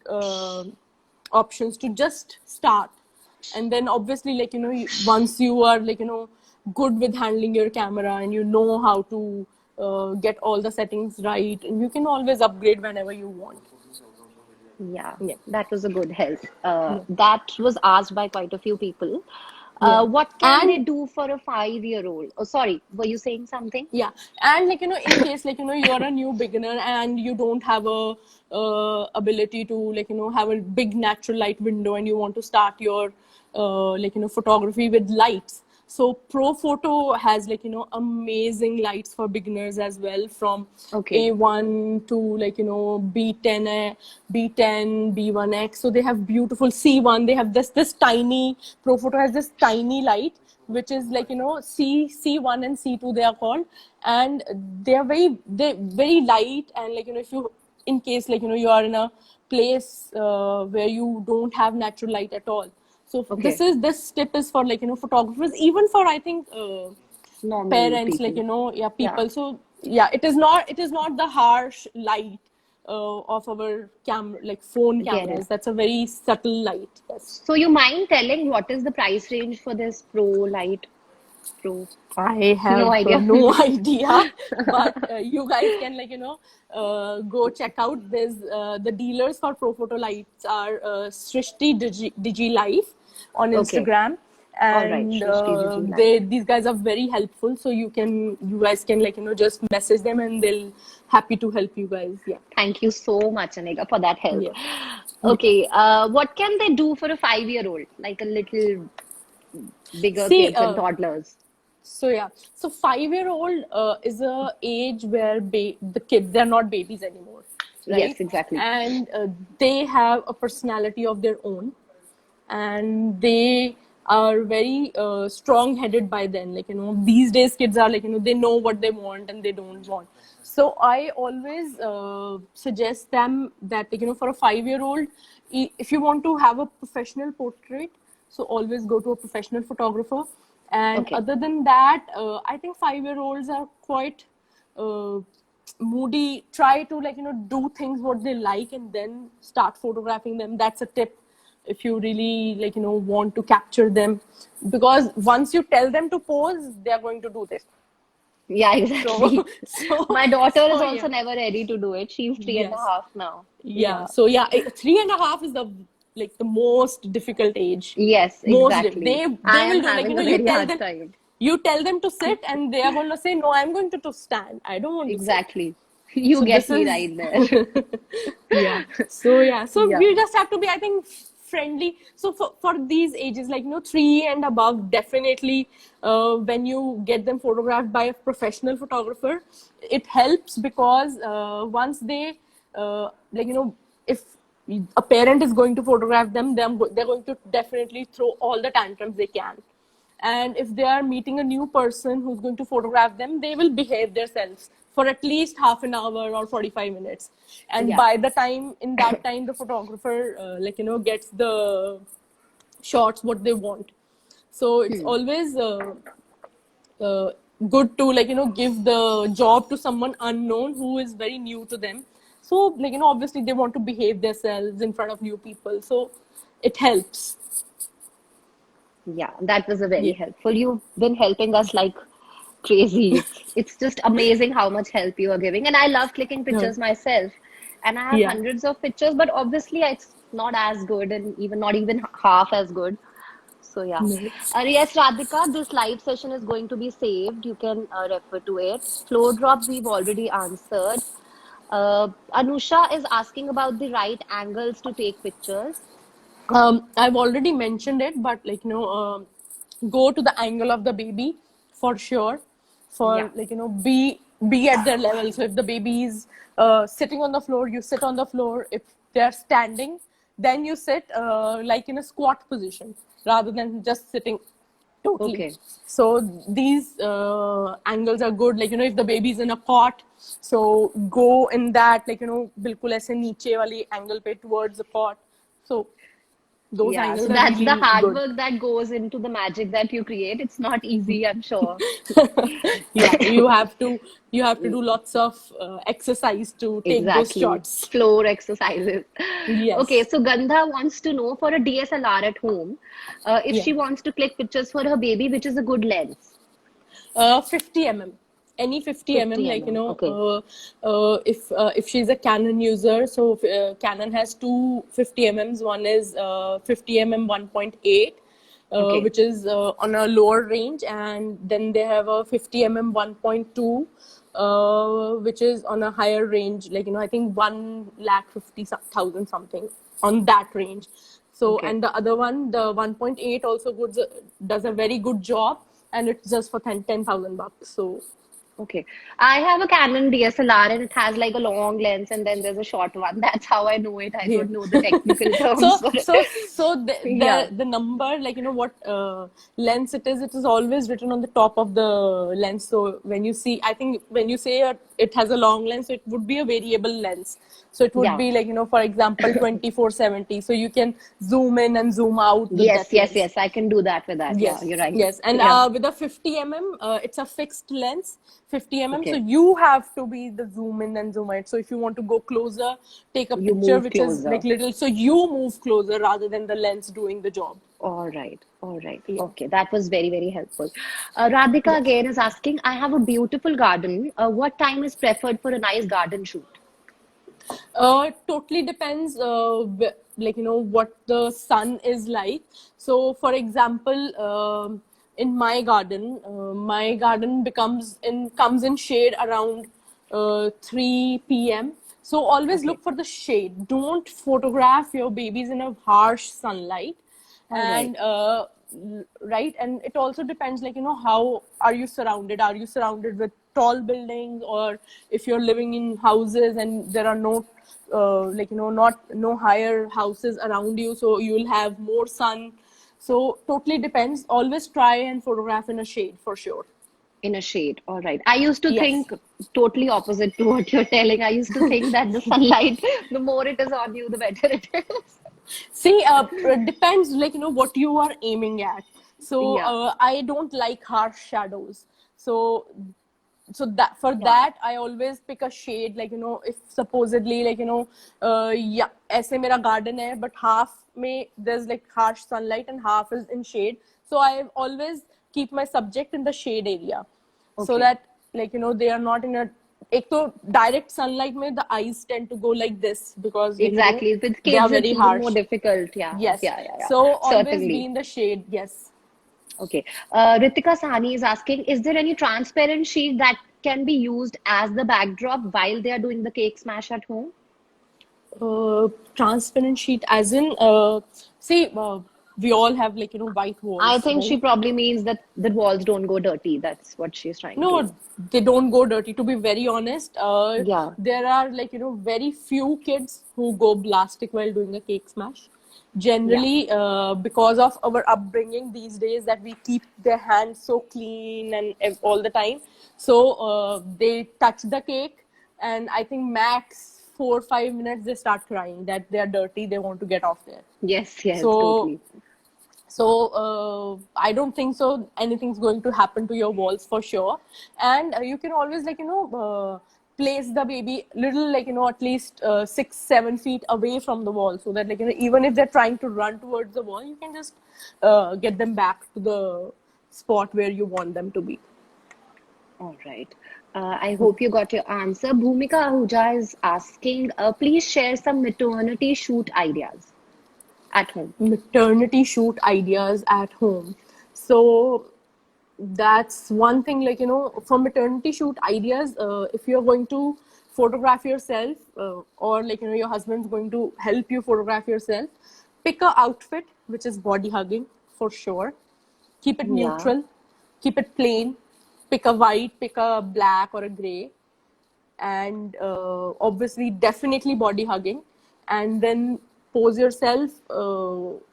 options to just start. And then obviously, like, you know, once you are, like, you know, good with handling your camera and you know how to get all the settings right, and you can always upgrade whenever you want. Yeah, Yeah. that was a good help. Yeah. That was asked by quite a few people. Yeah. What can they And do for a 5-year-old? Oh, sorry, were you saying something? yeah, and like, you know, in case, like, you know, you are a new beginner and you don't have a ability to, like, you know, have a big natural light window, and you want to start your like, you know, photography with lights. So Pro Photo has, like, you know, amazing lights for beginners as well, from Okay. A1 to, like, you know, B10, B10, B1X. So they have beautiful C1. They have this tiny, Pro Photo has this tiny light, which is, like, you know, C1 and C2 they are called, and they very light. And, like, you know, if you, in case, like, you know, you are in a place where you don't have natural light at all, so Okay. this tip is for, like, you know, photographers, even for, I think, Normal parents, like, people. you know, yeah, Yeah. people. So yeah, it is not the harsh light of our camera, like phone Get it. cameras. That's a very subtle light. Yes. So you mind telling what is the price range for this Pro Light Pro? I No have idea. no idea, but you guys can, like, you know, go check out. There's the dealers for Pro Photo lights are Srishti Digi Life on Okay. Instagram, All right. and Shrishti Digi Light. these guys are very helpful. So you guys can, like, you know, just message them and they'll happy to help you guys. Yeah, Thank you so much, Anika, for that help. yeah. Okay. What can they do for a 5-year-old, like a little bigger See, kids and toddlers? so yeah, so 5-year-old is a age where the kids, they're not babies anymore, Yes, right? exactly. And they have a personality of their own, and they are very strong-headed by then. Like, you know, these days kids are, like, you know, they know what they want and they don't want. So I always suggest them that, like, you know, for a 5-year-old, if you want to have a professional portrait, so always go to a professional photographer. And Okay. other than that, I think 5-year-olds are quite uh, moody. Try to, like, you know, do things what they like and then start photographing them. That's a tip if you really, like, you know, want to capture them, because once you tell them to pose, they are going to do this. Yeah, So exactly. so My daughter is so also yeah. never ready to do it. She's three and a Yes. half now. Yeah. Yeah. So yeah, 3.5 is the, like, the most difficult age. Yes, They exactly. I they am will do, like, you having know, a you very tell hard them, time. to sit, and they are going to say, no, I'm going to stand, I don't want to sit. Exactly. You So get this me is right there. yeah. So yeah, so Yeah. we just have to be, I think, friendly. So for these ages, like, you know, 3 and above, definitely when you get them photographed by a professional photographer, it helps, because once they like, you know, if a parent is going to photograph them, they're going to definitely throw all the tantrums they can. And if they are meeting a new person who's going to photograph them, they will behave themselves for at least half an hour or 45 minutes. And Yeah. by the time, in that time, the photographer, like, you know, gets the shots what they want. So it's Hmm. always uh, good to, like, you know, give the job to someone unknown who is very new to them. So, like, you know, obviously they want to behave themselves in front of new people. So it helps. Yeah, that was a very Yeah. helpful. You've been helping us like crazy. It's just amazing how much help you are giving. And I love clicking Uh, pictures myself. And I have yeah. hundreds of pictures, but obviously it's not as good and even not even half as good. So yeah. No. Yes, Radhika, this live session is going to be saved. You can refer to it. Flow drop, we've already answered. Anusha is asking about the right angles to take pictures. I've already mentioned it, but, like, you know, go to the angle of the baby for sure. Yeah. For, like, you know, be at their level. So if the baby is sitting on the floor, you sit on the floor. If they're standing, then you sit like in a squat position rather than just sitting totally. Okay. So these angles are good. Like, you know, if the baby is in a cot, so go in that, like, you know, बिल्कुल ऐसे नीचे वाली angle पे towards the cot. So Those Yeah, so angles are that's the really hard good. work that goes into the magic that you create. It's not easy, I'm sure. Yeah, you have to do lots of exercise to take those Exactly. shots. Floor exercises. Okay, Yes. so Gandha wants to know for a DSLR at home, if Yeah. she wants to click pictures for her baby, which is a good lens. 50 mm, any 50 mm, 50 like mm. Okay. if she's a Canon user, so Canon has two 50 mm. One is 50 mm 1.8, Okay. which is on a lower range, and then they have a 50 mm 1.2, which is on a higher range, like I think 1,50,000 something on that range. So, Okay. and the other one, the 1.8, also does a very good job, and it's just for 10,000 bucks. So, Okay. I have a Canon DSLR and it has like a long lens and then there's a short one. That's how I know it. I yeah. don't know the technical terms so for it. so Yeah. the number, like what lens it is always written on the top of the lens. So when you see, I think when you say it has a long lens, so it would be a variable lens. So it would Yeah. be like, for example, 2470, so you can zoom in and zoom out with Yes, that yes, lens. yes. I can do that with that. Yeah, Yes, you're right. yes, and Yeah. with a 50 mm, it's a fixed lens, 50 mm. So Okay. you have to be the zoom in and zoom out. So if you want to go closer, take a You picture move which is like closer. little. So you move closer rather than the lens doing the job. All right. All right. Yeah. Okay. That was very, very helpful. Radhika Yes. again is asking, I have a beautiful garden. What time is preferred for a nice garden shoot? It totally depends, like what the sun is like. So, for example, in my garden comes in shade around 3 p.m. So always Okay. look for the shade. Don't photograph your babies in a harsh sunlight, All right. and right. And it also depends, like how are you surrounded? Are you surrounded with tall buildings, or if you're living in houses and there are no like not no higher houses around you, so you will have more sun. So totally depends. Always try and photograph in a shade for sure. In a shade. All right. I used to Yes. think totally opposite to what you're telling. I used to think that the sunlight, the more it is on you, the better it is. See, it depends, like what you are aiming at. So Yeah. I don't like harsh shadows. So that for Yeah. that I always pick a shade, like if supposedly, like yeah, ऐसे मेरा garden है, but half में there's like harsh sunlight and half is in shade. So I always keep my subject in the shade area, so Okay. that, like they are not in a, एक तो direct sunlight में the eyes tend to go like this, because like Exactly. With they are kids, it's very even more harsh. difficult. Yeah. Yes, Yeah. Yeah. Yeah. so always be Certainly. in the shade. Yes. Okay. Ritika Sahani is asking, is there any transparent sheet that can be used as the backdrop while they are doing the cake smash at home? Transparent sheet, as in, say, we all have, like white I walls, think she right? probably means that the walls don't go dirty. That's what she's trying to. No, they don't go dirty. To be very honest, Yeah. there are, like very few kids who go plastic while doing a cake smash. Yeah. Generally, because of our upbringing these days, that we keep their hands so clean and all the time. So they touch the cake, and I think max 4 or 5 minutes they start crying that they are dirty. They want to get off there. Yes. Yes. So Totally. I don't think so anything's going to happen to your walls for sure. And you can always, like place the baby little, like at least 6-7 feet away from the wall, so that, like even if they're trying to run towards the wall, you can just get them back to the spot where you want them to be. All right. I hope you got your answer. Bhumika Ahuja is asking, please share some maternity shoot ideas at home. Maternity shoot ideas at home. So that's one thing, like for maternity shoot ideas, if you're going to photograph yourself, or like your husband's going to help you photograph yourself, pick a outfit which is body hugging for sure. Keep it Yeah. neutral, keep it plain. Pick a white, pick a black or a gray, and obviously definitely body hugging. And then pose yourself,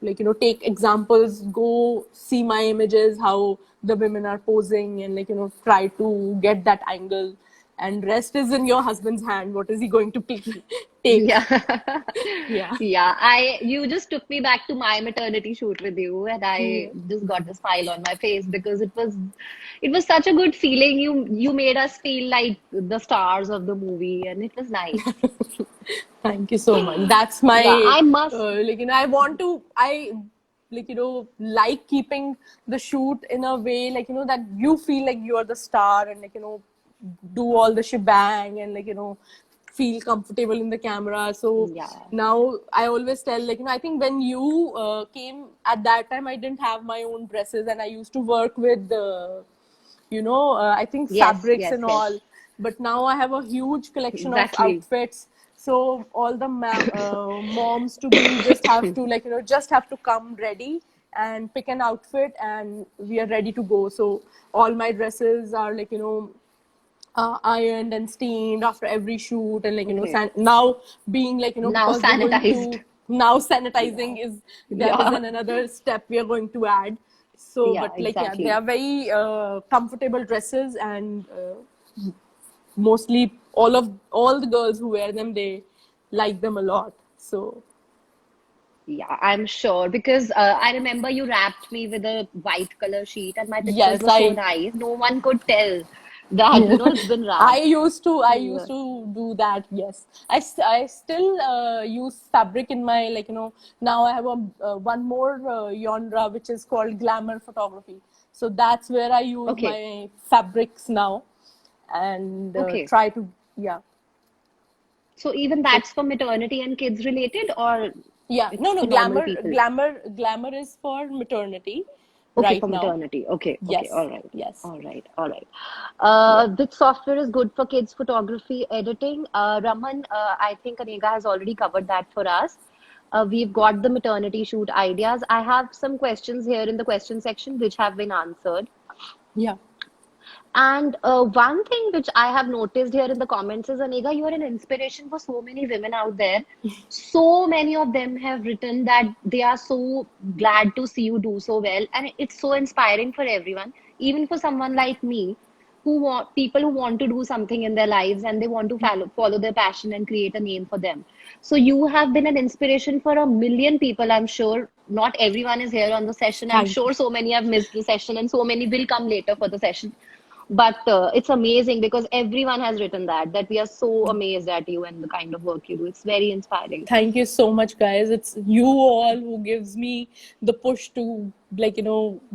like take examples, go see my images, how the women are posing, and like try to get that angle. and rest is in your husband's hand. What is he going to take? Yeah. Yeah. Yeah. You just took me back to my maternity shoot with you, and I Yeah. just got the smile on my face because it was such a good feeling. You made us feel like the stars of the movie, and it was nice. Thank you so much. That's Yeah, my I must. like I want to like like keeping the shoot in a way like that you feel like you are the star and like do all the shebang and like feel comfortable in the camera. So Yeah. now I always tell like I think when you came at that time I didn't have my own dresses and I used to work with I think Yes, fabrics yes, and yes. all. But now I have a huge collection of Exactly. outfits. So all the moms to be just have to like just have to come ready and pick an outfit and we are ready to go. So all my dresses are like ironed and steamed after every shoot and like Okay. now being like Now because we're going sanitized. to now Yeah. sanitizing is that is Yeah. another step we are going to add. So Yeah, but like yeah, they exactly. are very comfortable dresses and mostly all the girls who wear them they like them a lot. So Yeah, I'm sure because I remember you wrapped me with a white color sheet and my pictures yes, were so I nice. No one could tell that, it's been I wrapped. used to I Yeah. used to do that. Yes, I still use fabric in my like now I have a one more genre which is called glamour photography. So that's where I use Okay. my fabrics now and Okay. try to yeah. So even So that's for maternity and kids related, or yeah, it's no, for normal glamour, people? glamour is for maternity Okay, for right now. maternity. Okay, okay, Yes, all right. yes, All right, all right. yeah. Which software is good for kids photography editing? Raman, I think Anika has already covered that for us. We've got the maternity shoot ideas. I have some questions here in the question section which have been answered. Yeah. And one thing which I have noticed here in the comments is, Anika, you are an inspiration for so many women out there. So many of them have written that they are so glad to see you do so well. And it's so inspiring for everyone, even for someone like me, who want people who want to do something in their lives and they want to follow their passion and create a name for them. So you have been an inspiration for a million people, I'm sure. Not everyone is here on the session. I'm Thank you. sure so many have missed the session and so many will come later for the session. But it's amazing because everyone has written that we are so amazed at you and the kind of work you do. It's very inspiring. Thank you so much, guys. It's you all who gives me the push to like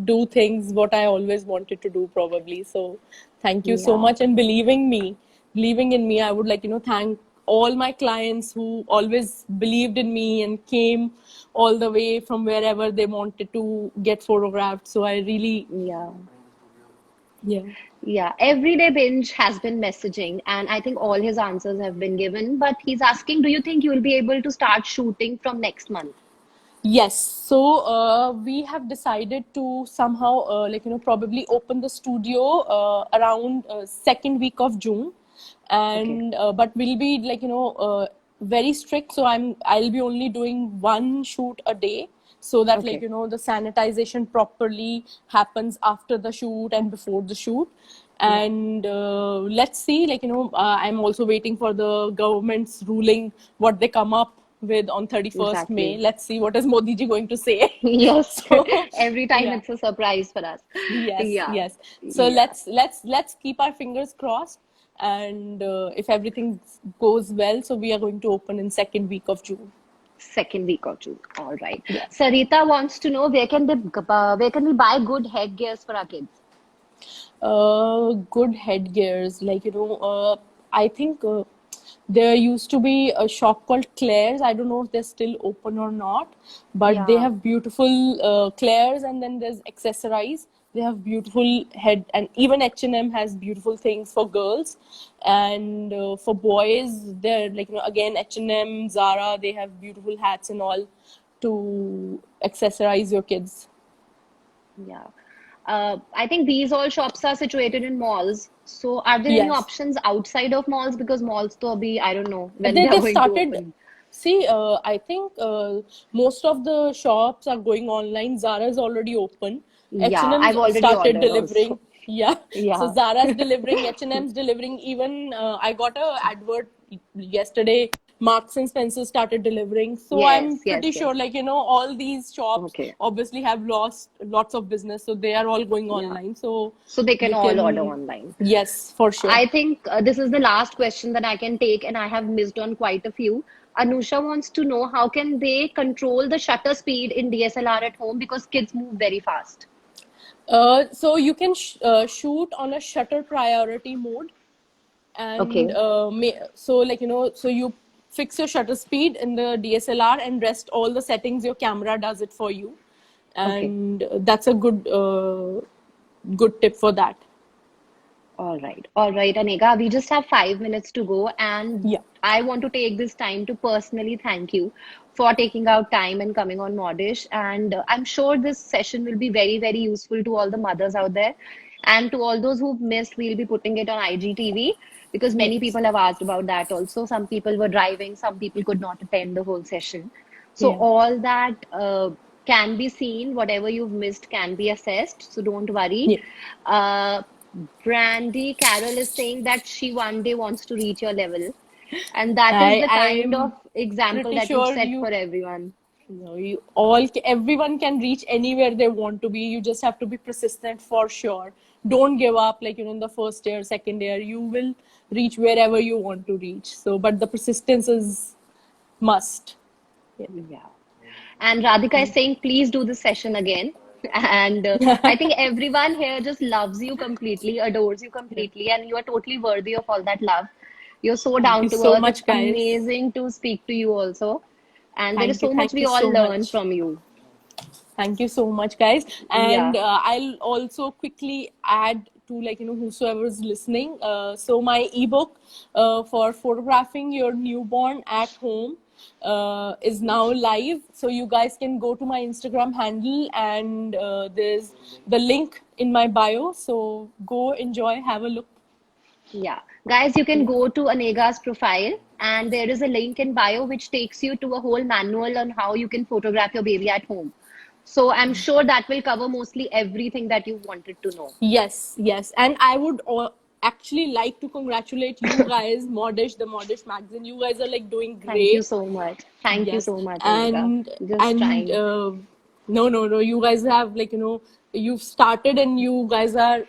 do things what I always wanted to do probably. So thank you so Yeah. much and believing in me. I would like thank all my clients who always believed in me and came all the way from wherever they wanted to get photographed. So I really Yeah. yeah. Yeah, Everyday Binge has been messaging, and I think all his answers have been given. But he's asking, do you think you will be able to start shooting from next month? Yes, so we have decided to somehow probably open the studio around second week of June, Okay, and but we'll be like very strict. So I'll be only doing one shoot a day, so that like okay, the sanitization properly happens after the shoot and before the shoot. yeah, And let's see, like I'm also waiting for the government's ruling what they come up with on 31st May. exactly. Let's see what is Modi ji going to say. Yes, So every time yeah, it's a surprise for us. yes, Yeah, yes. So yeah. let's keep our fingers crossed, and if everything goes well, so we are going to open in second week of June. Second week or two. All right. Yes. Sarita wants to know where can we buy good headgears for our kids? Good headgears. Like, I think there used to be a shop called Claire's. I don't know if they're still open or not, but they Yeah. have beautiful Claire's, and then there's accessorize. They have beautiful head, and even H&M has beautiful things for girls, and for boys, they're like again H&M, Zara. They have beautiful hats and all to accessorize your kids. Yeah. I think these all shops are situated in malls. So are there any Yes. options outside of malls? Because malls to be, I don't know when they are They've going to started. open. See, I think most of the shops are going online. Zara is already open. Yeah, H&M I've already started ordered delivering. also. Yeah. So Yeah. Zara's delivering, H&M's delivering. Even I got a advert yesterday. Marks and Spencer started delivering. So Yes, I'm yes, pretty yes. sure, all these shops Okay. obviously have lost lots of business. So they are all going Yeah. online. So So they can you all order can, online. yes, for sure. I think this is the last question that I can take, and I have missed on quite a few. Anusha wants to know how can they control the shutter speed in DSLR at home because kids move very fast. So you can shoot on a shutter priority mode, and Okay, so you fix your shutter speed in the DSLR, and rest all the settings your camera does it for you, okay. and that's a good tip for that. All right, Anega. We just have 5 minutes to go, and Yeah. I want to take this time to personally thank you for taking out time and coming on Modish. And I'm sure this session will be very, very useful to all the mothers out there, and to all those who've missed. We'll be putting it on IGTV because many Yes. people have asked about that also. Some people were driving, some people could not attend the whole session. So Yeah. all that can be seen. Whatever you've missed can be assessed. So don't worry. Yeah. Uh, Brandy Carol is saying that she one day wants to reach your level. And that is the kind I'm of example pretty that you've sure set for everyone. everyone can reach anywhere they want to be. You just have to be persistent, for sure. Don't give up, in the first year, second year. You will reach wherever you want to reach. So, but the persistence is must. Yeah. Yeah. And Radhika is saying, please do this session again. And I think everyone here just loves you completely, adores you Yeah. completely, and you are totally worthy of all that love. You're so Thank you down to so earth. It's much, guys. amazing to speak to you also. And there is so much Thank we you all so learn much. from you. Thank you so much, guys. Yeah. And I'll also quickly add to, whosoever is listening. So my ebook for photographing your newborn at home is now live. So you guys can go to my Instagram handle, and there's the link in my bio. So go enjoy, have a look. Yeah. Guys, you can Yeah. go to Anega's profile, and there is a link in bio which takes you to a whole manual on how you can photograph your baby at home. So I'm sure that will cover mostly everything that you wanted to know. Yes, yes. And I would actually like to congratulate you guys, Modish, the Modish magazine. You guys are doing Thank you great. so much. Thank you Yes. so much, Anega. And Just and trying. no, no, no. You guys have, you've started, and you guys are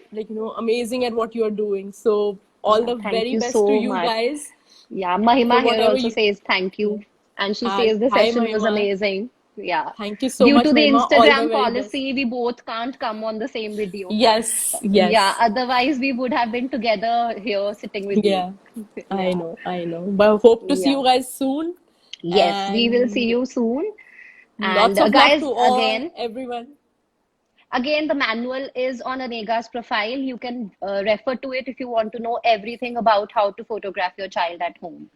amazing at what you're doing. So all Yeah, the thank very you best to so you much. guys Yeah, for Mahima here whatever also you. says thank Yeah. you. And she Hi, says the hi, session was Mahima. amazing. Yeah. Thank you so Due much, to the Mahima. All the Instagram very best. policy, we both can't come on the same video. Yes, Yeah, yes. otherwise we would have been together here sitting with you. Yeah, I Yeah. know, I know. But hope to see Yeah. you guys soon. Yes, we will see And you soon. And lots of love guys, to all, everyone. again, the manual is on Anega's profile. You can refer to it if you want to know everything about how to photograph your child at home.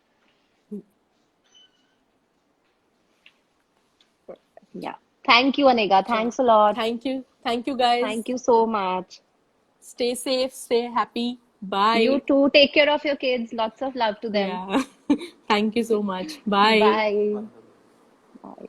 Yeah. Thank you, Anega. Chalo. Thanks a lot. Thank you. Thank you, Thank guys. you so much. Stay safe, stay happy. You Bye. too. Take care of your kids. Lots of love to them. Yeah. Thank you so much. Bye. Bye. Bye.